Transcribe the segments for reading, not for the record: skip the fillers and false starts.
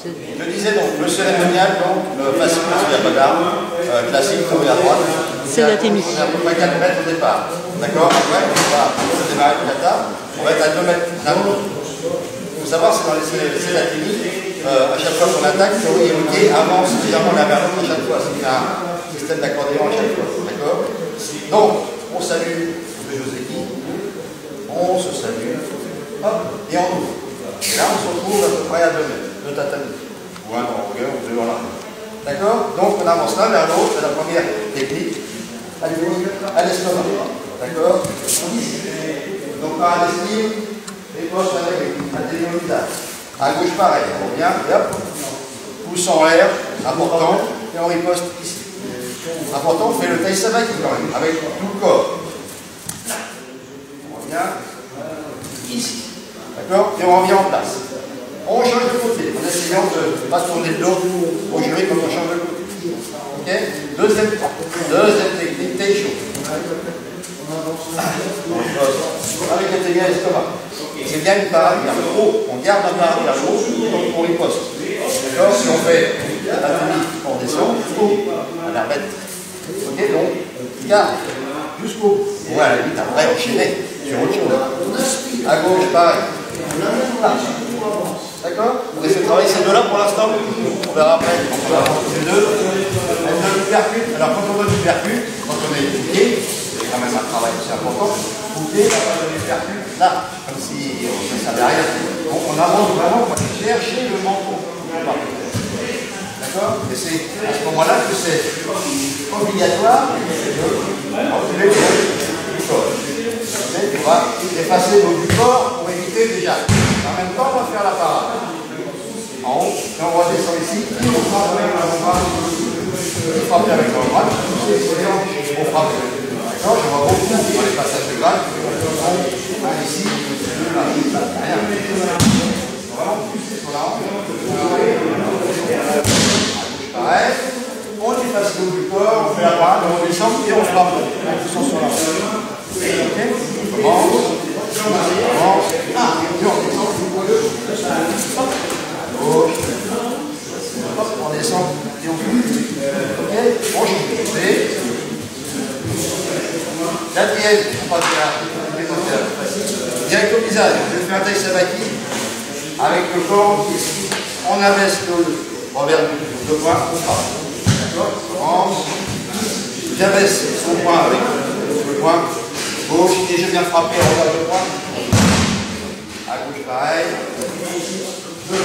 Je disais donc, le cérémonial, donc, le facile parce qu'il n'y a pas d'armes, classique, tomber à droite. C'est la témis. On est à peu près 4 mètres au départ. D'accord? Après, on va démarrer le kata, on va être à 2 mètres d'un coup. Il faut savoir, c'est dans la témis, à chaque fois qu'on attaque, Tori et Mickey avancent légèrement l'un vers l'autre à chaque fois. C'est un système d'accordéon à chaque fois. D'accord? Donc, on salue le Joseki, on se salue, hop, et on ouvre. Et là, on se retrouve à peu près à 2 mètres de tatami. Ou un en longueur, ou deux en largeur. D'accord? Donc, on avance l'un vers l'autre, c'est la première technique. À l'estomac. D'accord? Donc, par l'estime, les postes avec atelier au visage. À gauche, pareil. On revient, et hop, pouce en l'air, important, et on riposte ici. Important, on fait le taille sabaki quand même, avec tout le corps. On revient ici. D'accord? Et on revient en place. On change de côté, en essayant de ne pas tourner le dos au jury quand on change de côté. Ok? Deuxième technique, Teisho. Avec le tennis à l'estomac. C'est bien une parade vers le haut. On garde la parade vers le haut, donc on riposte. D'accord? Si on fait la tenue, on descend jusqu'au bout. On arrête. Ok? Donc, garde jusqu'au bout. Ouais, à la limite, après, enchaîner sur autre chose. À gauche, pareil. D'accord? On essaie de travailler ces deux-là pour l'instant. On verra après. On va avancer les deux. Elle donne du percute. Alors, quand on donne du percute, quand on est bouquet, c'est quand même un travail aussi important. Bouquet, on va donner du percute là, comme si on ne savait rien. Donc, on avance vraiment pour chercher le menton. D'accord? Et c'est à ce moment-là que c'est obligatoire de reculer du corps. On va effacer le haut du corps pour éviter déjà. En même temps, on va faire la parade. En haut, et on redescend ici, et on frappe avec l'avant-bras. On frappe avec l'avant-bras, on frappe. D'accord? Je vois beaucoup dans les passages de grade. On ici, là, rien. Vraiment pousser sur la hanche. Pareil. On efface le haut du corps, on fait la parade, on redescend et on frappe. En poussant sur la hanche. Ok? On commence. On descend et on fait. Ok? On change. La tienne, on passe là. Direct au visage. Je fais un taille sabaki avec le corps ici. On abaisse le revers du poing, on frappe. D'accord? On commence. J'abaisse son poing avec le poing gauche et je viens frapper en revers de poing. À gauche, pareil. On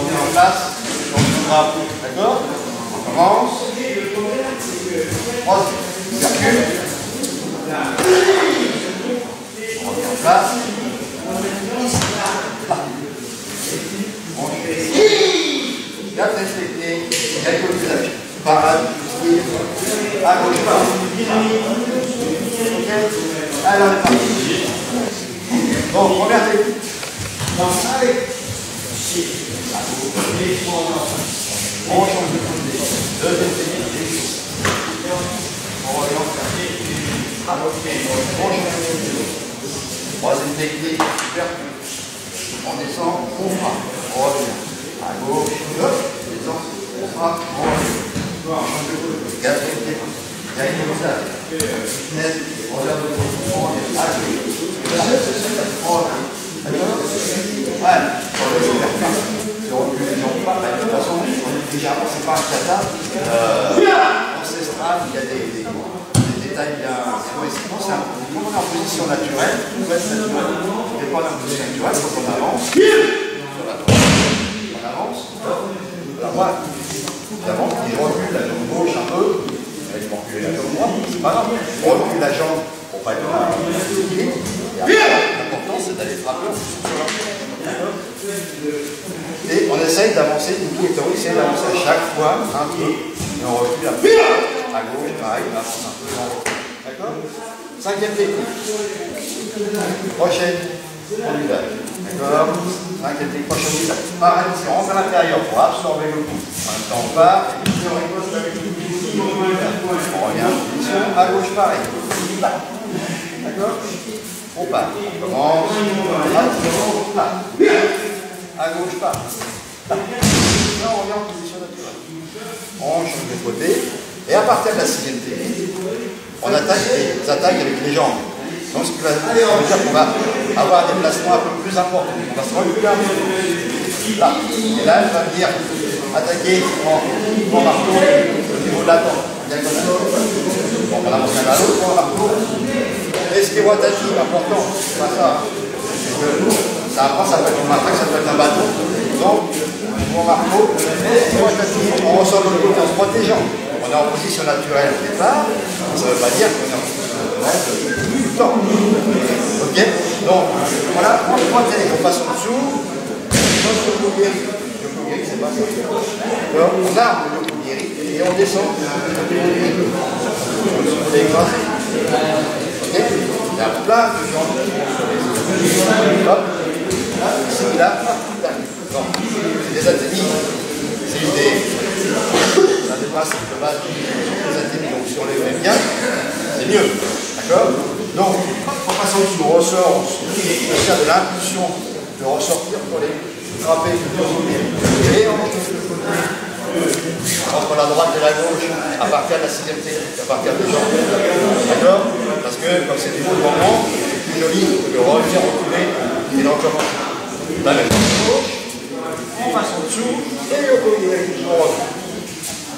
est en place. On frappe. D'accord? On commence. Circule. On revient en place. Quatrième technique. Avec le visage. Parade. À gauche, pareil. Ok? Allez, on est parti. Bon, première technique. Allez. On change de côté. Deuxième technique. On revient en place. On change de côté. Troisième technique. Super. On descend, on frappe. On revient. À gauche. Hop. Descend. On frappe. On revient. On change de côté. Quatrième technique. Direct au visage. Fenêtre. On revient de côté. On revient. À gauche. On revient. D'accord? Allez. On va faire ça. Si on recule les jambes pas, de toute façon, légèrement, c'est pas un kata ancestral, il y a des détails bien. Comme on est en position naturelle, on peut être naturel. On n'est pas en position naturelle, il faut qu'on avance. Sur la droite. On avance. La droite. Évidemment, si je recule la jambe gauche un peu, je vais reculer la jambe droite, c'est pas grave. On recule la jambe pour pas être là. L'important, c'est d'aller frapper en fonction sur la jambe. Et on essaye d'avancer, Niki et Tori essayent d'avancer à chaque fois un peu. Et on recule un peu. À gauche, pareil, on avance un peu. D'accord? Cinquième technique. Prochaine, au visage. D'accord? Cinquième technique, prochaine au visage. Pareil, si on rentre à l'intérieur pour absorber le coup. En même temps, on part, et puis on riposte avec le coup. On revient, à gauche, pareil. D'accord? On part. On commence. À gauche, pas. revient en position naturelle. On change de côté. Et à partir de la 6e technique, on attaque les attaques avec les jambes. Donc ce qui veut dire qu'on va avoir un déplacement un peu plus important. On va se reculer un peu. Là. Et là, elle va venir attaquer en marteau au niveau de la tente. Bon, on avance l'un à l'autre, en marteau. Et ce qui est rotatif, important, c'est pas ça. C'est que ça apprend, ça peut être une attaque, ça peut être un bâton. Donc, mon marteau, on ressort de l'autre côté en se protégeant. On est en position naturelle au départ, ça ne veut pas dire qu'on est en position naturelle tout le temps. Ok? Donc, voilà, on protège, on passe en dessous. Yokogiri, c'est pas ça. Alors, on arme le Yokogiri et on descend. On est écrasé. Ok? Il y a plein de gens. Hop. Là, ici, là. Non. C'est des athénies. C'est l'idée. Ça dépasse le base des athénies. Donc, si on les fait bien, c'est mieux. D'accord? Donc, en passant dessous, on ressort. On sert de l'impulsion de ressortir pour les frapper et on entre la droite et la gauche à partir de la 6e technique, à partir des jambes. D'accord? Parce que comme c'est des mouvements, c'est plus joli de revenir reculer et de recommencer. La même gauche, on passe en dessous et on revient.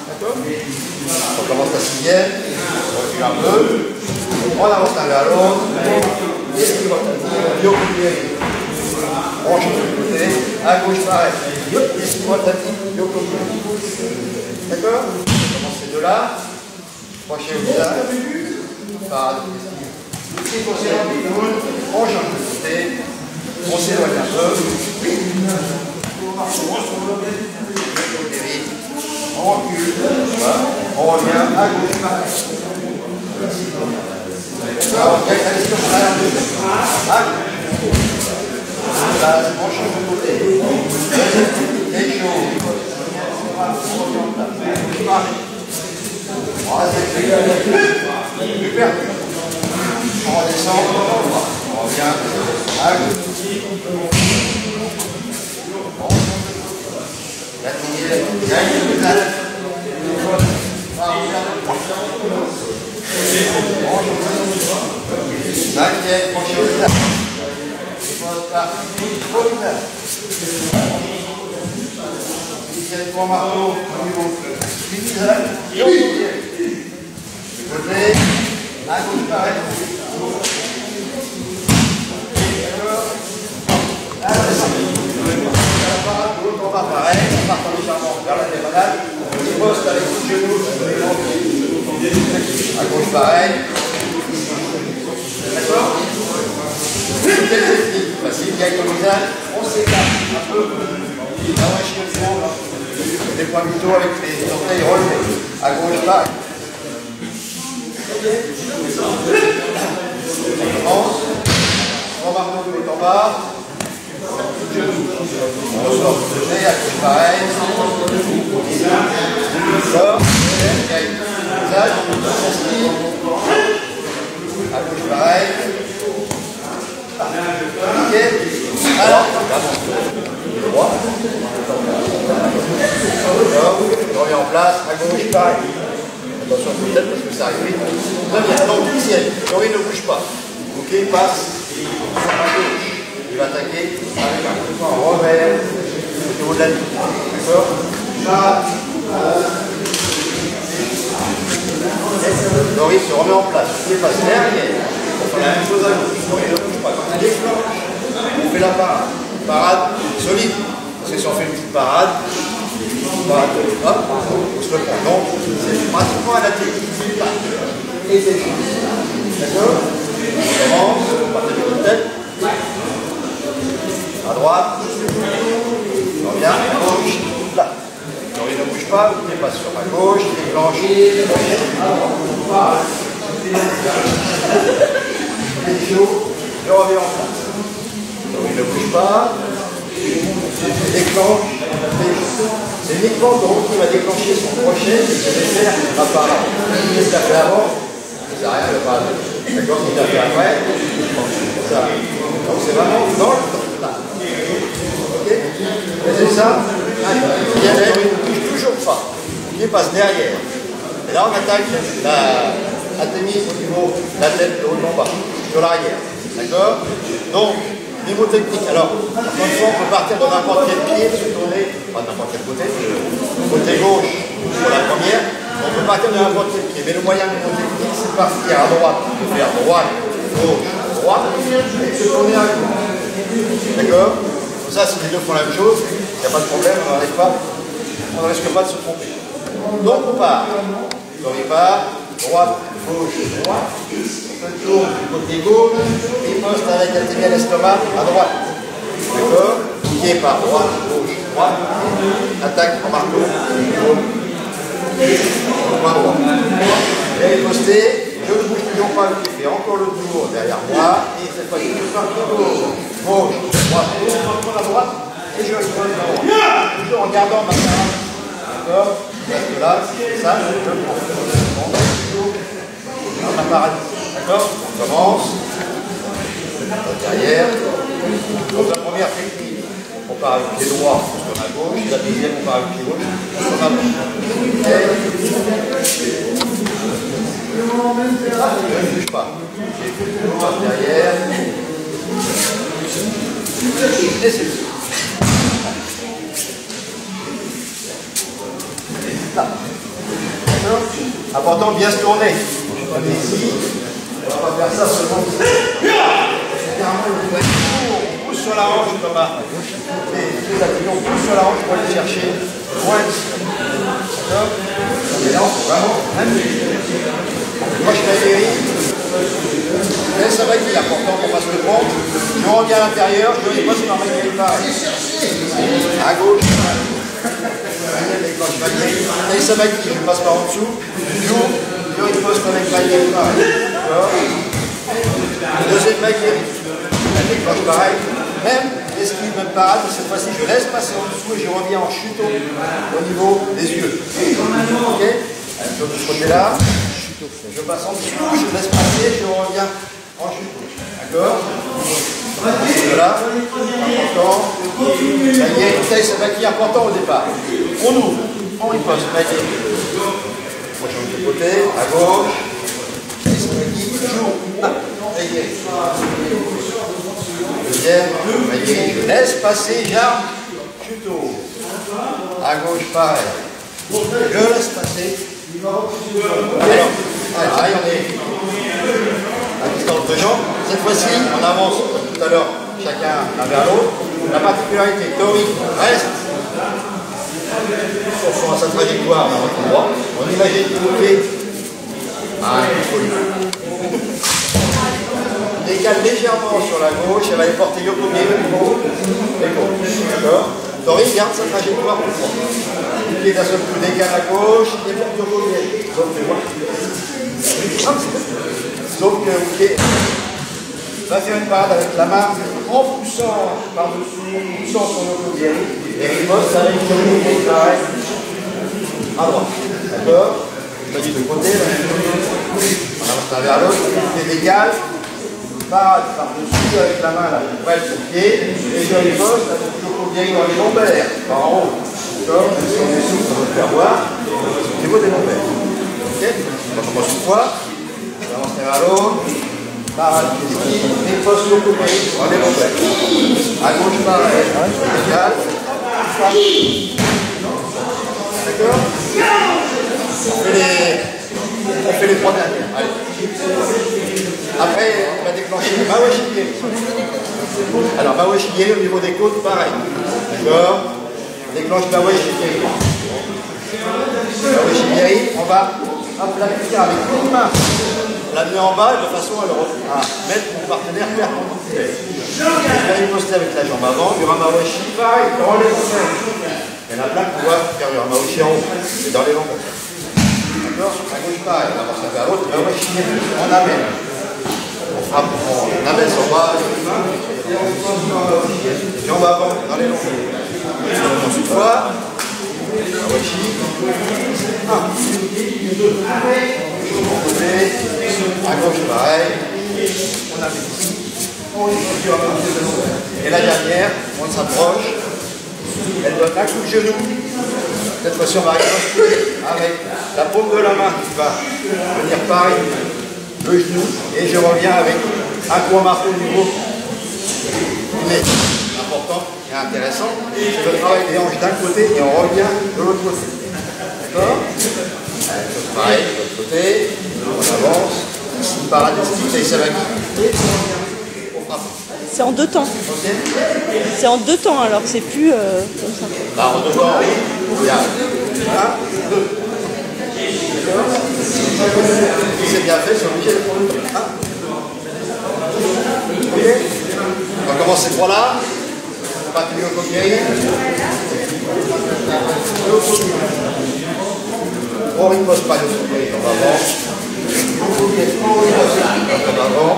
D'accord? On commence la 6e, on recule un peu, on avance l'un vers l'autre, et ce qui va Yokogiri. On change de côté, à gauche pareil. D'accord? On commence ces deux-là. Crochet au visage. Parade. On change de côté. On s'éloigne un peu. On recule. Voilà. On revient à gauche pareil. Là, on change de côté. Et chaud. Super. On redescend. On revient à gauche. La ligne, gagne la marteau au niveau du visage et au pied. Du côté, à gauche pareil. D'accord. Là, la parade de l'autre en bas pareil, on part légèrement vers la diagonale, on poste avec le genou, à gauche pareil. D'accord? Quelle technique facile, gagne le visage, on s'écarte un peu. Là, on chie le fond, là. Des points vitaux avec les orteils relevés. À gauche, pareil. On commence. On marteau de l'autre en bas. On ressort le nez, à gauche, pareil. On sort. Gagne le visage. On s'estime. À gauche, pareil. Ok. Alors, droit. Je reviens en place, à gauche, pareil. Attention peut-être parce que ça arrive vite. Reviens, donc ici, Laurie ne bouge pas. Ok, passe à gauche. Il va attaquer avec un coup de poing en revers au niveau de la ligne. D'accord? Ça. Laurie se remet en place. Il passe derrière. On fait la même chose à gauche. Laurie ne bouge pas. Quand on déclenche, on fait la parade. Parade solide. Parce que si on fait une petite parade, hop, on se le prend. Donc, c'est pratiquement à la technique du pas. Et des choses. D'accord? On commence, on part de tête. À droite. On revient à gauche. Là. Alors, il ne bouge pas, il passe sur à gauche, déclenche. Je reviens en place. Donc, il ne bouge pas. Déclenche. C'est uniquement donc qui va déclencher son crochet et se faire à part. Qu'est-ce qu'il a fait avant? Ça n'a rien, il n'a pas. D'accord? Ce qu'il a fait après, ça. Donc c'est vraiment dans le temps. Ok? Et c'est ça. Il ne bouge toujours pas. Il passe derrière. Et là, on attaque la tennis au niveau de la tête, le haut de mon bas, sur l'arrière. D'accord? Donc, niveau technique, alors, encore une fois, on peut partir de n'importe quel pied, se tourner, pas n'importe quel côté, côté gauche pour la première, on peut partir de n'importe quel pied. Mais le moyen niveau technique, c'est de partir à droite, de faire droite, gauche, droite, et de se tourner à gauche. D'accord? Comme ça, si les deux font la même chose, il n'y a pas de problème, on ne risque pas de se tromper. Donc on part. Donc il part, droite, gauche, droite, on tourne du côté gauche, et poste avec la ténia à l'estomac à droite. D'accord? Pied par droite, gauche, droite, attaque en marteau, point droit. Et posté, je ne bouge toujours pas, je fais encore le tour derrière moi, et cette fois-ci je pars gauche, droite, je retourne à droite, et je riposte à droite. Toujours en gardant ma parade. D'accord? Parce que là, c'est ça, je prends. Dans ma parade. D'accord? On commence. Derrière. Donc la première technique, on part avec le pied droit sur la gauche. La deuxième, on part avec le pied gauche sur la gauche. Je ne bouge pas. Je passe derrière. Et c'est tout. Là. Important de bien se tourner. Allez-y. On va faire ça seulement. On pousse sur la hanche comme ça. On pousse sur la hanche pour aller chercher loin ici. D'accord? Et là, on peut vraiment. Moi, je t'aguerris. Laisse un mec qui est important pour ne pas se le prendre. Je reviens à l'intérieur. Je ne sais pas si un mec qui est pareil. À gauche. Et ça maquille, je passe par en dessous, j'ouvre, je riposte avec maquille, pareil. Deuxième maquille, elle déclenche pareil. Même esquive, même parade, mais cette fois-ci je laisse passer en dessous et je reviens en chuteau au niveau des yeux. Ok? Même chose de ce côté-là, je passe en dessous, je laisse passer, je reviens en chuteau. D'accord? Là, important. C'est un maquille important au départ. On ouvre, on riposte, maquille. On change de côté, à gauche. Et c'est maquille, toujours. Deuxième, maquille, je laisse passer, j'arme, chuteau. À gauche, pareil. Je laisse passer. Alors, pareil, on est à distance de jambes. Cette fois-ci, on avance comme tout à l'heure, chacun l'un vers l'autre. La particularité, Tori reste sur sa trajectoire dans votre droit. On imagine le pied à décale légèrement sur la gauche, elle va aller porter Yokoge au niveau des côtes. D'accord? Tori garde sa trajectoire pour moi. Le pied d'un seul coup décale à gauche, il porte Yokoge. Sauf que le pied va faire une parade avec la main en poussant par-dessus, poussant son Yokoge. Et riposte avec le Yokoge pareil à droite. D'accord? Je dis de côté, on avance l'un vers l'autre, le pied décale. Parade par-dessus avec la main là, je presse son pied, et je riposte avec le Yokoge dans les lombaires, par en haut. D'accord? Même si on est souple, on va le faire voir, au niveau des lombaires. Ok? On commence une fois, on avance l'un vers l'autre, parade, riposte le Yokoge dans les lombaires. À gauche, pareil, décale. D'accord? On fait les trois dernières. Allez. Après, on va déclencher le Mawashi. Alors, Mawashi au niveau des côtes, pareil. D'accord? On déclenche Mawashi. Mawashi, on va l'appliquer avec une main. L'amener en bas de façon à mettre mon partenaire perpendiculaire. Je vais riposter avec la jambe avant, du Mawashi, pareil, dans les lombaires. Il y en a plein qui doivent faire le Mawashi en haut, c'est dans les lombaires. D'accord? À gauche, pareil, on avance vers l'autre, on amène. On frappe, on amène son bras, jambes avant, dans les lombaires. Ensuite, fois, Mawashi, 1, 2, à gauche, pareil, on amène ici, on y continue à monter de l'ombaire. Et la dernière, on s'approche, Elle donne un coup de genou. Cette fois-ci, on va arriver avec la paume de la main qui va venir pareil, le genou, et je reviens avec un coup en marteau au niveau. Mais important et intéressant, c'est le travail des hanches d'un côté et on revient de l'autre côté. D'accord? Pareil, de l'autre côté, on avance, ici, paradestique, et ça va quitter. C'est en 2 temps. Okay. C'est en 2 temps alors, c'est plus comme ça. Bah, en 2 temps, il y a 1, 2. Si c'est bien fait, c'est obligé de prendre le temps. Ok. On va commencer par là. Pas plus au coquille. On ne repose pas le coquille, on va avant. On va avant.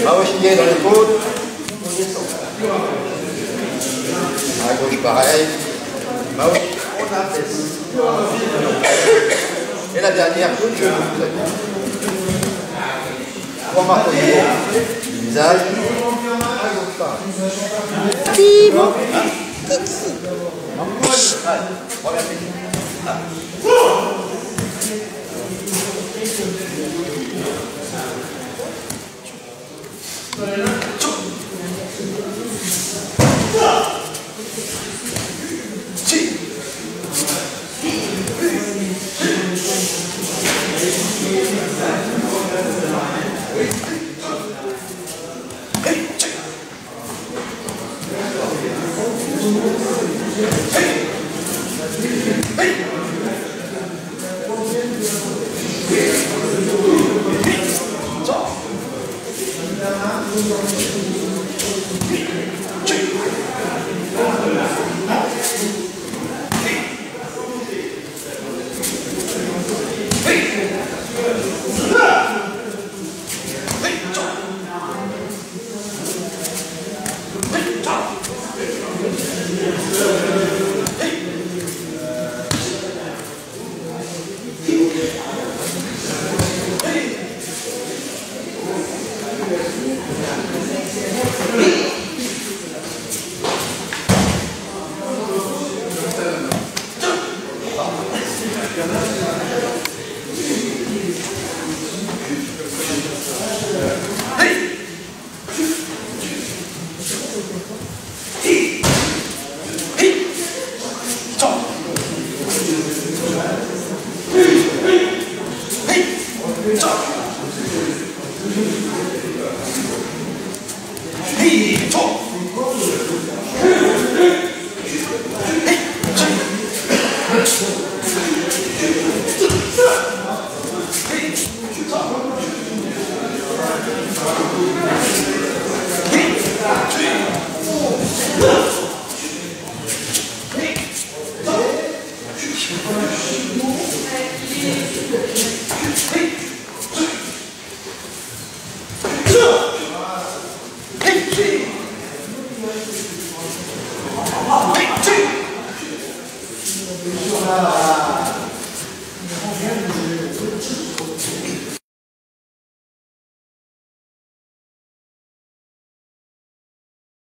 Maochiller dans les côtes. À gauche pareil. Maochiller, on abaisse. Et la dernière, coup de genou. On marque au niveau du visage. À gauche pareil. Petit, bon. Allez, première technique. Hey,